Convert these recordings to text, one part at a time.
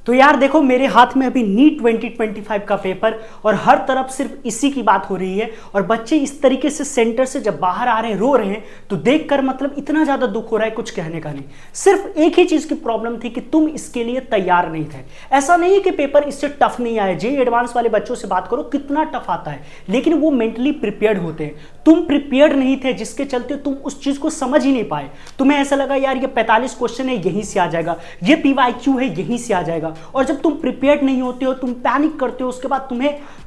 तो यार देखो, मेरे हाथ में अभी नीट 2025 का पेपर और हर तरफ सिर्फ इसी की बात हो रही है और बच्चे इस तरीके से सेंटर से जब बाहर आ रहे हैं, रो रहे हैं, तो देखकर मतलब इतना ज्यादा दुख हो रहा है, कुछ कहने का नहीं। सिर्फ एक ही चीज की प्रॉब्लम थी कि तुम इसके लिए तैयार नहीं थे। ऐसा नहीं है कि पेपर इससे टफ नहीं आया, जेईई एडवांस वाले बच्चों से बात करो कितना टफ आता है, लेकिन वो मेंटली प्रिपेयर्ड होते हैं। तुम प्रिपेयर्ड नहीं थे, जिसके चलते तुम उस चीज को समझ ही नहीं पाए। तुम्हें ऐसा लगा यार ये 45 क्वेश्चन है यहीं से आ जाएगा, ये पीवाईक्यू है यहीं से आ जाएगा। और जब तुम प्रिपेयर्ड नहीं होते हो, तुम पैनिक करते हो, उसके बाद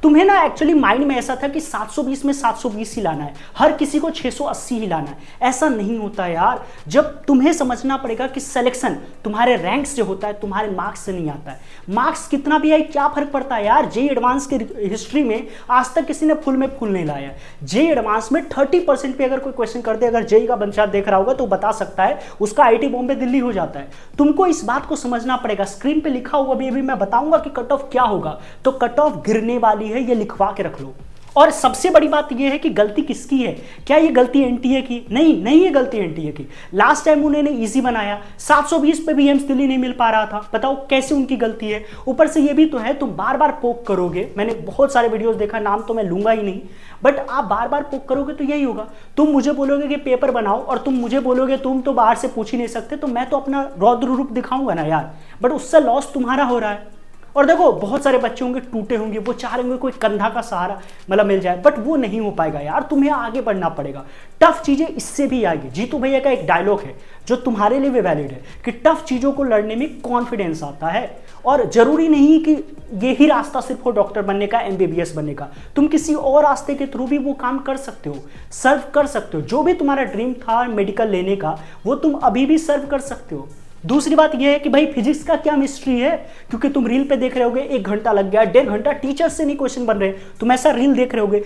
तुम्हें ना एक्चुअली माइंड में ऐसा था कि 720 में 720 ही लाना है, हर किसी को 680 ही लाना है। ऐसा नहीं होता यार। जब तुम्हें समझना पड़ेगा कि सिलेक्शन तुम्हारे रैंक से होता है, तुम्हारे मार्क्स से नहीं आता है। मार्क्स कितना भी आए क्या फर्क पड़ता है यार। जेईई एडवांस के हिस्ट्री में आज तक किसी ने फुल में फुल नहीं लाया। जेईई एडवांस में 30% पे अगर कोई क्वेश्चन कर दे, अगर जेईई का बच्चा देख रहा होगा तो बता सकता है, उसका आईटी बॉम्बे दिल्ली हो जाता है। तुमको इस बात को समझना पड़ेगा। स्क्रीन पे लिखा हुआ भी अभी मैं बताऊंगा कि कट ऑफ क्या होगा, तो कट ऑफ गिरने वाली है, ये लिखवा के रख लो। और सबसे बड़ी बात यह है कि गलती किसकी है? क्या ये गलती एनटीए की? नहीं ये गलती एनटीए की। लास्ट टाइम उन्होंने इजी बनाया, 720 पे भी एम्स दिल्ली नहीं मिल पा रहा था। बताओ कैसे उनकी गलती है? ऊपर से ये भी तो है, तुम बार बार पोक करोगे। मैंने बहुत सारे वीडियोस देखा, नाम तो मैं लूंगा ही नहीं, बट आप बार बार पोक करोगे तो यही होगा। तुम मुझे बोलोगे कि पेपर बनाओ और तुम मुझे बोलोगे तुम तो बाहर से पूछ ही नहीं सकते, तो मैं तो अपना रौद्र रूप दिखाऊंगा ना यार, बट उससे लॉस तुम्हारा हो रहा है। और देखो बहुत सारे बच्चे होंगे टूटे होंगे, वो चाह रहे होंगे कोई कंधा का सहारा मतलब मिल जाए, बट वो नहीं हो पाएगा यार। तुम्हें आगे बढ़ना पड़ेगा। टफ चीजें इससे भी आएगी। जीतू भैया का एक डायलॉग है जो तुम्हारे लिए भी वैलिड है कि टफ चीजों को लड़ने में कॉन्फिडेंस आता है। और जरूरी नहीं कि यही रास्ता सिर्फ हो डॉक्टर बनने का, एमबीबीएस बनने का। तुम किसी और रास्ते के थ्रू भी वो काम कर सकते हो, सर्व कर सकते हो। जो भी तुम्हारा ड्रीम था मेडिकल लेने का, वो तुम अभी भी सर्व कर सकते हो। दूसरी बात यह है कि भाई फिजिक्स का क्या मिस्ट्री है, क्योंकि तुम रील पे देख रहे होगे 1 घंटा लग गया, 1.5 घंटा टीचर से नहीं क्वेश्चन बन रहे, तुम ऐसा रील देख रहे होगे।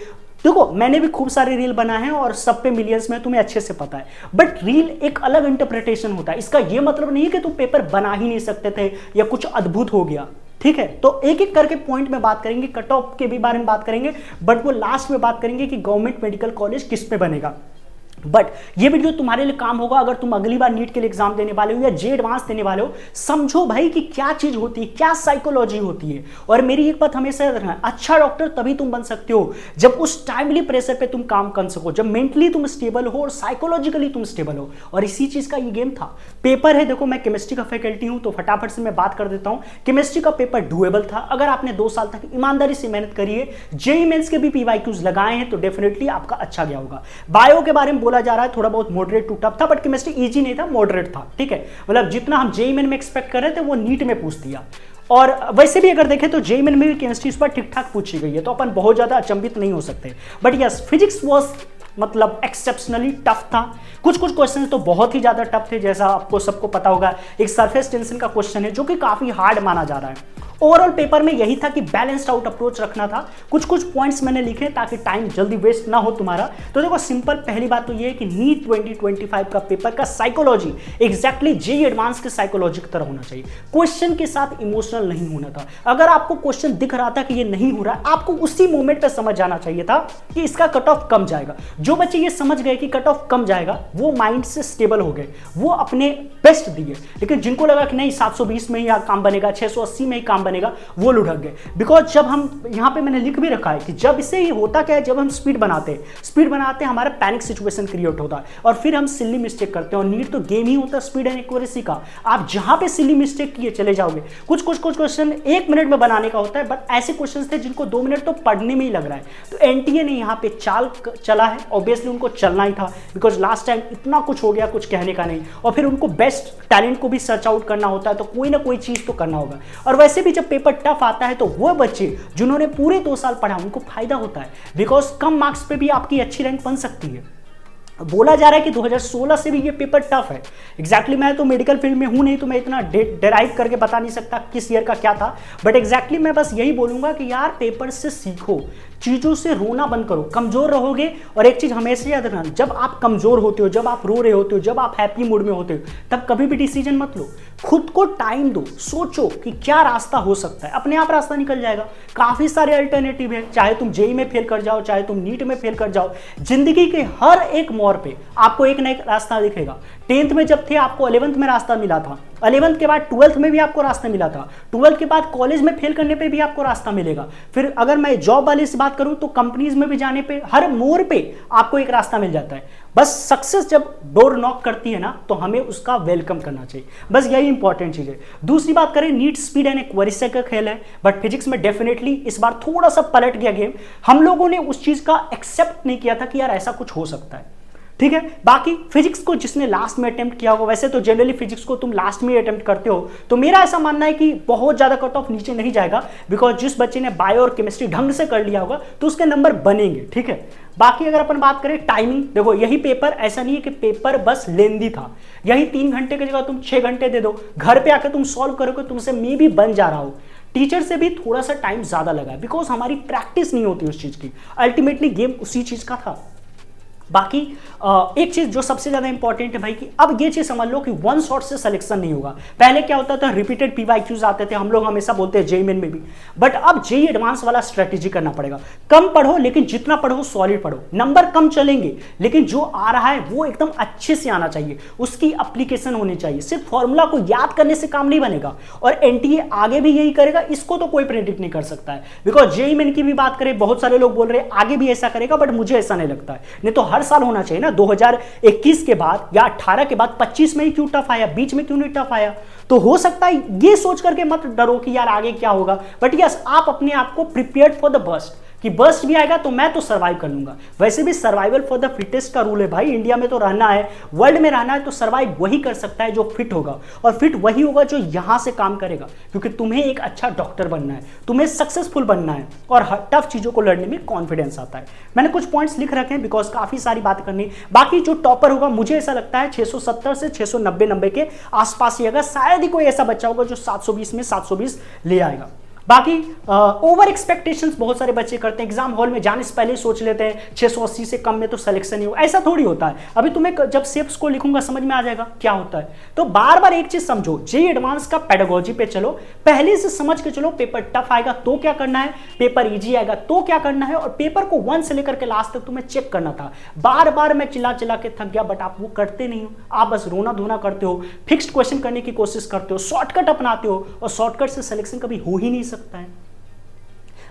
देखो मैंने भी खूब सारे रील बनाए हैं और सब पे मिलियंस में, तुम्हें अच्छे से पता है, बट रील एक अलग इंटरप्रिटेशन होता है। इसका यह मतलब नहीं है कि तुम पेपर बना ही नहीं सकते थे या कुछ अद्भुत हो गया। ठीक है, तो एक एक करके पॉइंट में बात करेंगे, कट ऑफ के भी बारे में बात करेंगे, बट वो लास्ट में बात करेंगे कि गवर्नमेंट मेडिकल कॉलेज किस पे बनेगा। बट ये वीडियो तुम्हारे लिए काम होगा अगर तुम अगली बार नीट के लिए एग्जाम देने वाले हो या जेईई एडवांस देने वाले हो। समझो भाई कि क्या चीज होती है, क्या साइकोलॉजी होती है। और मेरी एक बात हमेशा याद रखना, अच्छा डॉक्टर तभी तुम बन सकते हो जब उस टाइमली प्रेशर पे तुम काम कर सको, जब मेंटली तुम स्टेबल हो और साइकोलॉजिकली तुम स्टेबल हो। और इसी चीज का ये गेम था। पेपर है, देखो मैं केमिस्ट्री का फैकल्टी हूं तो फटाफट से मैं बात कर देता हूं। केमिस्ट्री का पेपर डुएबल था अगर आपने 2 साल तक ईमानदारी से मेहनत करी है, जेईई मेंस के भी पीवाईक्यूज लगाए हैं, तो डेफिनेटली आपका अच्छा गया होगा। बायो के बारे में बोला जा रहा है थोड़ा बहुत मॉडरेट टू टफ था, बट केमिस्ट्री इजी नहीं था, मॉडरेट था। ठीक है, मतलब जितना हम जेईई मेन में एक्सपेक्ट कर रहे थे वो नीट में पूछ दिया। और वैसे भी अगर देखें तो जेईई मेन में भी केमिस्ट्री इस पर ठीक ठाक पूछी गई है, तो अपन बहुत ज्यादा अचंभित नहीं हो सकते। बट यस, फिजिक्स वाज मतलब एक्सेप्शनली टफ था। कुछ क्वेश्चन तो बहुत ही ज्यादा टफ थे, जैसा आपको सबको पता होगा एक सरफेस टेंशन का क्वेश्चन है जो कि काफी हार्ड माना जा रहा है। ओवरऑल पेपर में यही था कि बैलेंस्ड आउट अप्रोच रखना था। कुछ पॉइंट्स मैंने लिखे ताकि टाइम जल्दी वेस्ट ना हो तुम्हारा। तो देखो सिंपल पहली बात तो ये है कि नीट 2025 का पेपर का साइकोलॉजी एग्जैक्टली जेईई एडवांस के साइकोलॉजी की तरह होना चाहिए। क्वेश्चन के साथ इमोशनल नहीं होना था। अगर आपको क्वेश्चन दिख रहा था कि ये नहीं हो रहा है, आपको उसी मोमेंट पे समझ जाना चाहिए था कि इसका कट ऑफ कम जाएगा। जो बच्चे ये समझ गए कि कट ऑफ कम जाएगा, वो माइंड से स्टेबल हो गए, वो अपने बेस्ट दिए। लेकिन जिनको लगा कि नहीं 720 में ही काम बनेगा, 680 में ही काम बनेगा, वो लुढ़क गए। बिकॉज जब हम यहाँ पे मैंने लिख भी रखा है कि जब इससे ही होता क्या है, जब हम स्पीड बनाते हमारा पैनिक सिचुएशन क्रिएट होता है और फिर हम सिली मिस्टेक करते हैं। और नीट तो गेम ही होता है स्पीड एंड एक्यूरेसी का। आप जहां पे सिली मिस्टेक किए चले जाओगे। कुछ क्वेश्चन 1 मिनट में बनाने का होता है, बट ऐसे क्वेश्चन थे जिनको 2 मिनट तो पढ़ने में ही लग रहा है। तो एनटीए ने यहाँ पे चाल चला है, ऑब्वियसली उनको चलना ही था, बिकॉज लास्ट टाइम इतना कुछ हो गया, कुछ कहने का नहीं। और फिर उनको बेस्ट टैलेंट को भी सर्च आउट करना होता है, तो कोई ना कोई चीज तो करना होगा। और वैसे भी जब पेपर टफ आता है तो वो बच्चे जिन्होंने पूरे 2 साल पढ़ा उनको फायदा होता है, बिकॉज कम मार्क्स पे भी आपकी अच्छी रैंक बन सकती है। बोला जा रहा है कि 2016 से भी ये पेपर टफ है। एग्जैक्टली मैं तो मेडिकल फील्ड में हूं नहीं, तो मैं इतना डेराइव करके बता नहीं सकता किस ईयर का क्या था, बट एग्जैक्टली मैं बस यही बोलूंगा कि यार पेपर से सीखो, चीजों से रोना बंद करो। कमजोर रहोगे, और एक चीज हमेशा याद रखना, जब आप कमजोर होते हो, जब आप रो रहे होते हो, जब आप हैप्पी मूड में होते हो, तब कभी भी डिसीजन मत लो। खुद को टाइम दो, सोचो कि क्या रास्ता हो सकता है, अपने आप रास्ता निकल जाएगा। काफी सारे अल्टरनेटिव है, चाहे तुम जेईई में फेल कर जाओ, चाहे तुम नीट में फेल कर जाओ, जिंदगी के हर एक मोड़ पे आपको एक ना एक रास्ता दिखेगा। 10th में जब थे आपको 11th में रास्ता मिला था, 11th के बाद 12th में भी आपको रास्ता मिला था, 12th के बाद कॉलेज में फेल करने पे भी आपको रास्ता मिलेगा। फिर अगर मैं जॉब वाले से बात करूं तो कंपनीज में भी जाने पे हर मोड़ पे आपको एक रास्ता मिल जाता है। बस सक्सेस जब डोर नॉक करती है ना तो हमें उसका वेलकम करना चाहिए, बस यही इंपॉर्टेंट चीज है। दूसरी बात करें, नीट स्पीड एंड एक्यूरेसी का खेल है, बट फिजिक्स में डेफिनेटली इस बार थोड़ा सा पलट गया गेम। हम लोगों ने उस चीज का एक्सेप्ट नहीं किया था कि यार ऐसा कुछ हो सकता है, ठीक है। बाकी फिजिक्स को जिसने लास्ट में अटेम्प्ट किया होगा, वैसे तो जनरली फिजिक्स को तुम लास्ट में अटेम्प्ट करते हो, तो मेरा ऐसा मानना है कि बहुत ज्यादा कट ऑफ नीचे नहीं जाएगा, बिकॉज जिस बच्चे ने बायो और केमिस्ट्री ढंग से कर लिया होगा तो उसके नंबर बनेंगे, ठीक है। बाकी अगर अपन बात करें टाइमिंग, देखो यही पेपर ऐसा नहीं है कि पेपर बस लेंदी था, यही 3 घंटे की जगह तुम 6 घंटे दे दो, घर पे आकर तुम सॉल्व करोगे, तुमसे मे भी बन जा रहा हो। टीचर से भी थोड़ा सा टाइम ज्यादा लगा बिकॉज हमारी प्रैक्टिस नहीं होती उस चीज की, अल्टीमेटली गेम उसी चीज का था। बाकी एक चीज जो सबसे ज्यादा इंपॉर्टेंट है भाई कि अब ये चीज समझ लो कि वन शॉट से सिलेक्शन नहीं होगा। पहले क्या होता था, रिपीटेड पीवाईक्यूज आते थे, हम लोग हमेशा बोलते हैं जेईई मेन में भी, बट अब जेईई एडवांस वाला स्ट्रेटेजी करना पड़ेगा। कम पढ़ो लेकिन जितना पढ़ो सॉलिड पढ़ो, नंबर कम चलेंगे लेकिन जो आ रहा है वो एकदम अच्छे से आना चाहिए, उसकी एप्लीकेशन होनी चाहिए। सिर्फ फॉर्मूला को याद करने से काम नहीं बनेगा, और एनटीए आगे भी यही करेगा, इसको तो कोई प्रेडिक्ट नहीं कर सकता है। बिकॉज जेईई मेन की भी बात करें, बहुत सारे लोग बोल रहे हैं आगे भी ऐसा करेगा, बट मुझे ऐसा नहीं लगता है। नहीं तो हर साल होना चाहिए ना, 2021 के बाद या 18 के बाद 25 में ही क्यों टफ आया, बीच में क्यों नहीं टफ आया। तो हो सकता है ये सोच करके मत डरो कि यार आगे क्या होगा, बट यस आप अपने आप को प्रिपेयर्ड फॉर द बर्स्ट, कि बर्स्ट भी आएगा तो मैं तो सर्वाइव कर लूंगा। वैसे भी सर्वाइवल फॉर द फिटेस्ट का रूल है भाई, इंडिया में तो रहना है, वर्ल्ड में रहना है, तो सर्वाइव वही कर सकता है जो फिट होगा, और फिट वही होगा जो यहां से काम करेगा, क्योंकि तुम्हें एक अच्छा डॉक्टर बनना है, तुम्हें सक्सेसफुल बनना है, और टफ चीजों को लड़ने में कॉन्फिडेंस आता है। मैंने कुछ पॉइंट्स लिख रखे हैं बिकॉज काफी सारी बात करनी। बाकी जो टॉपर होगा मुझे ऐसा लगता है 670 से 690 नंबर के आसपास ही, अगर शायद ही कोई ऐसा बच्चा होगा जो 720 में 720 ले आएगा। बाकी ओवर एक्सपेक्टेशंस बहुत सारे बच्चे करते हैं, एग्जाम हॉल में जाने से पहले ही सोच लेते हैं 680 से कम में तो सिलेक्शन ही होगा, ऐसा थोड़ी होता है। अभी तुम्हें जब शेप्स को लिखूंगा समझ में आ जाएगा क्या होता है। तो बार बार एक चीज समझो, जेईई एडवांस का पेडागोजी पे चलो, पहले से समझ के चलो, पेपर टफ आएगा तो क्या करना है, पेपर इजी आएगा तो क्या करना है, और पेपर को 1 से लेकर के लास्ट तक तुम्हें चेक करना था। बार बार मैं चिल्ला चिल्ला के थक गया, बट आप वो करते नहीं हो, आप बस रोना धोना करते हो, फिक्स्ड क्वेश्चन करने की कोशिश करते हो, शॉर्टकट अपनाते हो, और शॉर्टकट से सिलेक्शन कभी हो ही नहीं सकता है।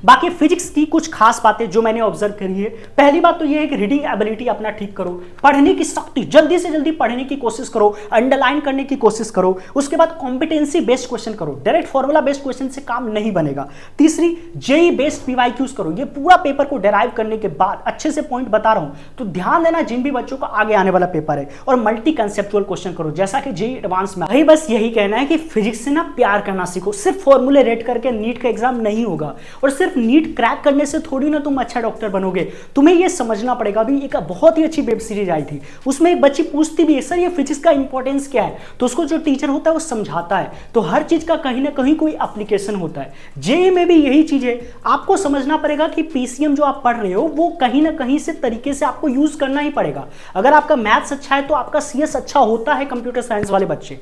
बाकी फिजिक्स की कुछ खास बातें जो मैंने ऑब्जर्व करी है, पहली बात तो यह है कि रीडिंग एबिलिटी अपना ठीक करो, पढ़ने की शक्ति, जल्दी से जल्दी पढ़ने की कोशिश करो, अंडरलाइन करने की कोशिश करो। उसके बाद कॉम्पिटेंसी बेस्ड क्वेश्चन करो, डायरेक्ट फॉर्मूला बेस्ड क्वेश्चन से काम नहीं बनेगा। तीसरी, जेईई बेस्ड पीवाईक्यूज करो, ये पूरा पेपर को डेराइव करने के बाद अच्छे से पॉइंट बता रहा हूं, तो ध्यान देना जिन भी बच्चों का आगे आने वाला पेपर है, और मल्टी कंसेप्चुअल क्वेश्चन करो जैसा कि जेईई एडवांस में। भाई बस यही कहना है कि फिजिक्स से ना प्यार करना सीखो, सिर्फ फॉर्मूले रेड करके नीट का एग्जाम नहीं होगा, और सिर्फ नीट क्रैक करने से थोड़ी ना तुम अच्छा डॉक्टर बनोगे। तुम्हें यह समझना पड़ेगा। अभी एक बहुत ही अच्छी वेब सीरीज आई थी, उसमें एक बच्ची पूछती भी है सर ये फिजिक्स का इंपॉर्टेंस क्या है, तो उसको जो टीचर होता है वो समझाता है। तो हर चीज का कहीं ना कहीं कोई एप्लीकेशन होता है। जेईई में भी यही चीज है, आपको समझना पड़ेगा कि पीसीएम जो आप पढ़ रहे हो वो कहीं ना कहीं से तरीके से आपको यूज करना ही पड़ेगा। अगर आपका मैथ्स अच्छा है तो आपका सीएस अच्छा होता है, कंप्यूटर साइंस वाले बच्चे।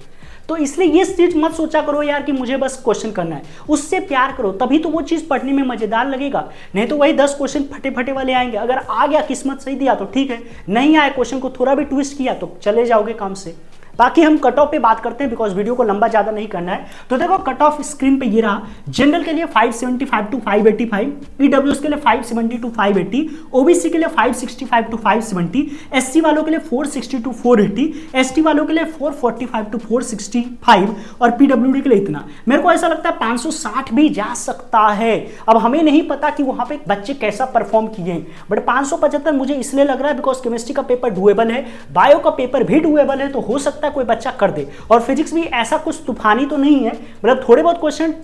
तो इसलिए ये चीज मत सोचा करो यार कि मुझे बस क्वेश्चन करना है, उससे प्यार करो, तभी तो वो चीज पढ़ने में मजेदार लगेगा। नहीं तो वही 10 क्वेश्चन फटे फटे वाले आएंगे। अगर आ गया, किस्मत सही दिया तो ठीक है, नहीं आया, क्वेश्चन को थोड़ा भी ट्विस्ट किया तो चले जाओगे काम से। बाकी हम कट ऑफ पे बात करते हैं बिकॉज वीडियो को लंबा ज्यादा नहीं करना है। तो देखो कट ऑफ स्क्रीन पे ये रहा, जनरल के लिए 575 टू 585, ईडब्ल्यूएस के लिए 570 टू 580, ओबीसी के लिए 565 टू 570, एससी वालों के लिए 460 टू 480, एसटी वालों के लिए 445 टू 465, और पीडब्ल्यूडी के लिए इतना। मेरे को ऐसा लगता है 560 भी जा सकता है। अब हमें नहीं पता कि वहां पे बच्चे कैसा परफॉर्म किए हैं, बट 575 मुझे इसलिए लग रहा है बिकॉज केमिस्ट्री का पेपर डुएबल है, बायो का पेपर भी डुएबल है, तो हो सकता है कोई बच्चा कर दे। और फिजिक्स भी ऐसा कुछ तूफानी तो नहीं है, मतलब थोड़े बहुत क्वेश्चन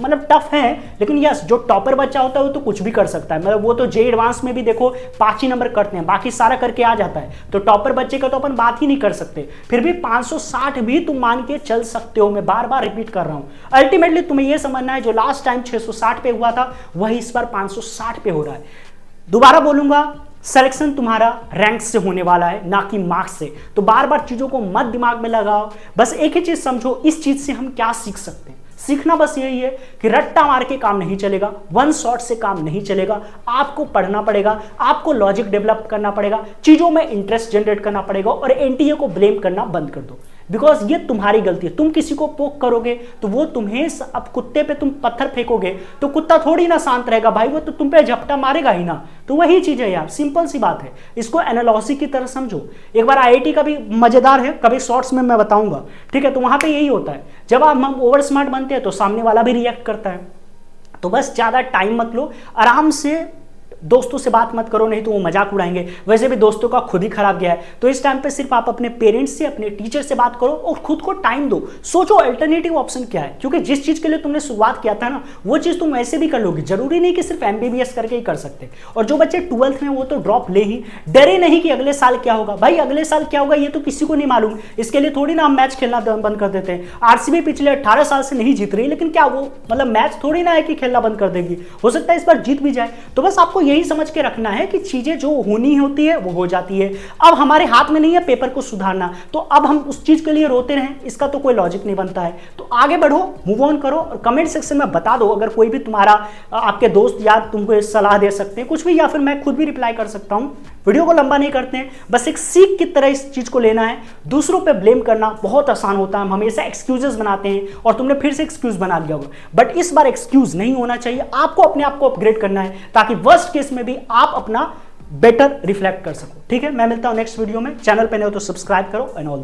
मतलब टफ है, लेकिन यस जो टॉपर बच्चा होता है वो तो कुछ भी कर सकता है। मतलब वो तो जेईई एडवांस में भी देखो 5 ही नंबर करते हैं, बाकी सारा करके आ जाता है। तो टॉपर बच्चे का तो अपन बात ही नहीं कर सकते, फिर भी 560 भी तुम मान के चल सकते हो। मैं बार बार रिपीट कर रहा हूं, अल्टीमेटली तुम्हें यह समझना है जो लास्ट टाइम 660 पे हुआ था वही इस बार 560 पे हो रहा है। दोबारा बोलूंगा, सिलेक्शन तुम्हारा रैंक से होने वाला है, ना कि मार्क्स से। तो बार बार चीजों को मत दिमाग में लगाओ, बस एक ही चीज समझो, इस चीज से हम क्या सीख सकते हैं। सीखना बस यही है कि रट्टा मार के काम नहीं चलेगा, वन शॉट से काम नहीं चलेगा, आपको पढ़ना पड़ेगा, आपको लॉजिक डेवलप करना पड़ेगा, चीजों में इंटरेस्ट जनरेट करना पड़ेगा और एनटीए को ब्लेम करना बंद कर दो। बिकॉज ये तुम्हारी गलती है। तुम किसी को पोक करोगे तो वो तुम्हें, अब कुत्ते पे तुम पत्थर फेंकोगे तो कुत्ता थोड़ी ना शांत रहेगा भाई, वो तो तुम पे झपटा मारेगा ही ना। तो वही चीज है यार, सिंपल सी बात है, इसको एनालॉजी की तरह समझो। एक बार आईआईटी का भी मजेदार है, कभी शॉर्ट्स में मैं बताऊंगा, ठीक है। तो वहां पे यही होता है, जब हम ओवर स्मार्ट बनते हैं तो सामने वाला भी रिएक्ट करता है। तो बस ज्यादा टाइम मत लो, आराम से दोस्तों से बात मत करो, नहीं तो वो मजाक उड़ाएंगे। वैसे भी दोस्तों का खुद ही खराब गया है, तो इस टाइम पे सिर्फ आप अपने पेरेंट्स से, अपने टीचर से बात करो और खुद को टाइम दो। सोचो अल्टरनेटिव ऑप्शन क्या है, क्योंकि जिस चीज के लिए तुमने शुरुआत किया था ना, वो चीज तुम ऐसे भी कर लोगे। जरूरी नहीं कि सिर्फ एमबीबीएस करके ही कर सकते। और जो बच्चे 12th में, वो तो ड्रॉप ले ही, डरे नहीं कि अगले साल क्या होगा। भाई अगले साल क्या होगा ये तो किसी को नहीं मालूम, इसके लिए थोड़ी ना हम मैच खेलना बंद कर देते हैं। आरसीबी पिछले 18 साल से नहीं जीत रही, लेकिन क्या वो मतलब मैच थोड़ी ना है कि खेलना बंद कर देगी, हो सकता है इस बार जीत भी जाए। तो बस आपको यही समझ के रखना है कि चीजें जो होनी होती है वो हो जाती है। अब हमारे हाथ में नहीं है पेपर को सुधारना, तो अब हम उस चीज के लिए रोते रहें, इसका तो कोई लॉजिक नहीं बनता है। तो आगे बढ़ो, मूव ऑन करो और कमेंट सेक्शन में बता दो, अगर कोई भी तुम्हारा आपके दोस्त या तुमको सलाह दे सकते हैं कुछ भी, या फिर मैं खुद भी रिप्लाई कर सकता हूं। वीडियो को लंबा नहीं करते हैं, बस एक सीख की तरह इस चीज को लेना है। दूसरों पे ब्लेम करना बहुत आसान होता है, हम हमेशा एक्सक्यूजेस बनाते हैं और तुमने फिर से एक्सक्यूज बना लिया होगा, बट इस बार एक्सक्यूज नहीं होना चाहिए। आपको अपने आप को अपग्रेड करना है ताकि वर्स्ट केस में भी आप अपना बेटर रिफ्लेक्ट कर सको। ठीक है, मैं मिलता हूं नेक्स्ट वीडियो में। चैनल पे नहीं हो तो सब्सक्राइब करो एंड ऑल द